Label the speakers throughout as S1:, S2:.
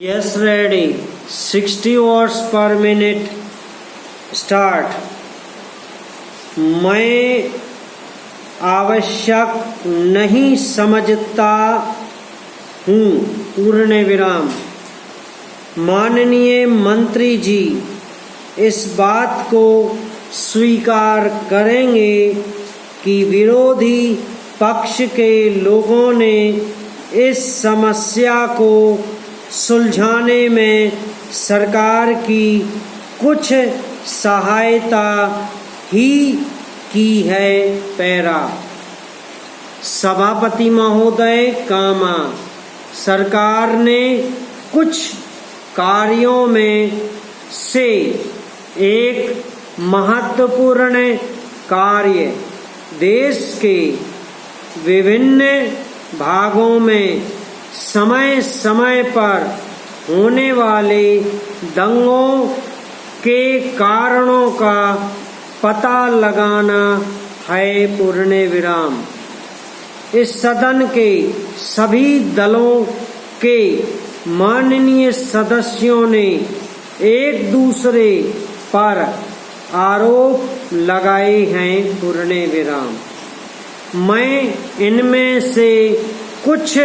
S1: Yes, ready. 60 words per minute. Start. मैं आवश्यक नहीं समझता हूँ पूर्ण विराम। माननीय मंत्री जी इस बात को स्वीकार करेंगे कि विरोधी पक्ष के लोगों ने इस समस्या को सुलझाने में सरकार की कुछ सहायता ही की है। पैरा। सभापति महोदय कामा सरकार ने कुछ कार्यों में से एक महत्वपूर्ण कार्य देश के विभिन्न भागों में समय समय पर होने वाले दंगों के कारणों का पता लगाना है पूर्ण विराम। इस सदन के सभी दलों के माननीय सदस्यों ने एक दूसरे पर आरोप लगाए हैं पूर्ण विराम। मैं इनमें से कुछ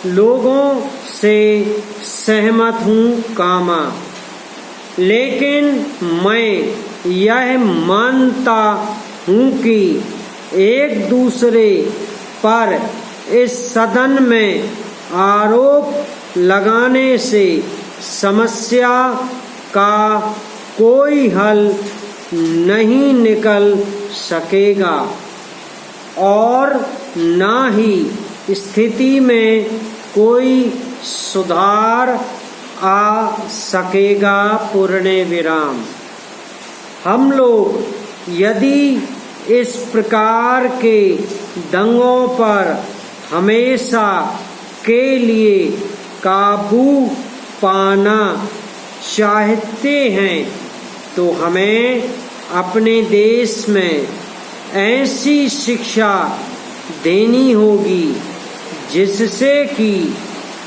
S1: लोगों से सहमत हूँ कामा, लेकिन मैं यह मानता हूँ कि एक दूसरे पर इस सदन में आरोप लगाने से समस्या का कोई हल नहीं निकल सकेगा और न ही स्थिति में कोई सुधार आ सकेगा पूर्ण विराम। हम लोग यदि इस प्रकार के दंगों पर हमेशा के लिए काबू पाना चाहते हैं तो हमें अपने देश में ऐसी शिक्षा देनी होगी जिससे कि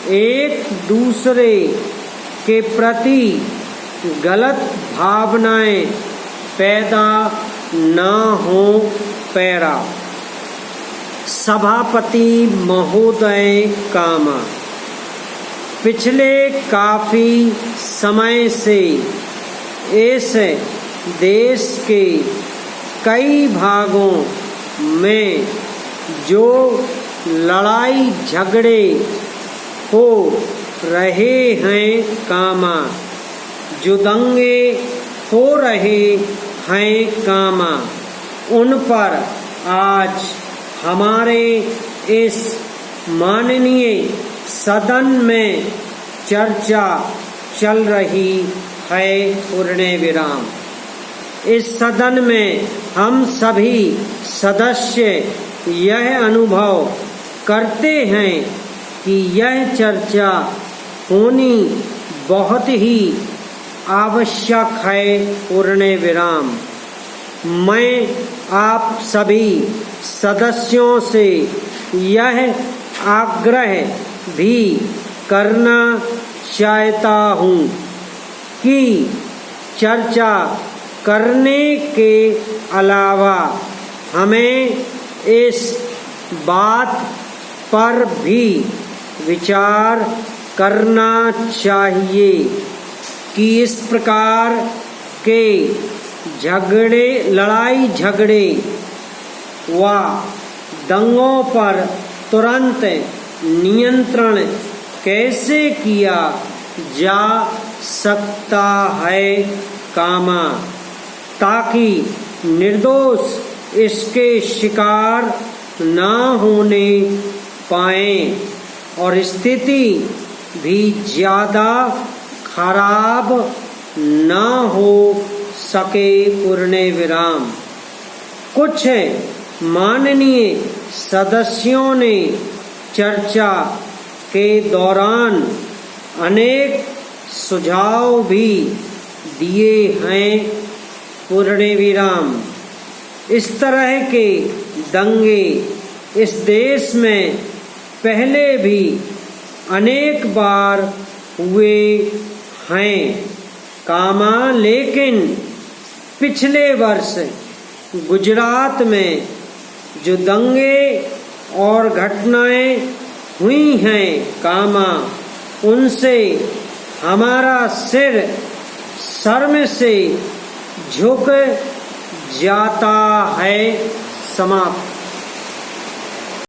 S1: एक दूसरे के प्रति गलत भावनाएं पैदा न हो। पैरा। सभापति महोदय कामा पिछले काफी समय से इस देश के कई भागों में जो लड़ाई झगड़े हो रहे हैं कामा, जो दंगे हो रहे हैं कामा, उन पर आज हमारे इस माननीय सदन में चर्चा चल रही है पूर्ण विराम। इस सदन में हम सभी सदस्य यह अनुभव करते हैं कि यह चर्चा होनी बहुत ही आवश्यक है पूर्ण विराम। मैं आप सभी सदस्यों से यह आग्रह भी करना चाहता हूँ कि चर्चा करने के अलावा हमें इस बात पर भी विचार करना चाहिए कि इस प्रकार के लड़ाई झगड़े व दंगों पर तुरंत नियंत्रण कैसे किया जा सकता है कामा, ताकि निर्दोष इसके शिकार न होने पाए और स्थिति भी ज्यादा खराब न हो सके पूर्ण विराम। कुछ माननीय सदस्यों ने चर्चा के दौरान अनेक सुझाव भी दिए हैं पूर्ण विराम। इस तरह के दंगे इस देश में पहले भी अनेक बार हुए हैं कामा, लेकिन पिछले वर्ष गुजरात में जो दंगे और घटनाएं हुई हैं कामा, उनसे हमारा सिर शर्म से झुक जाता है। समाप्त।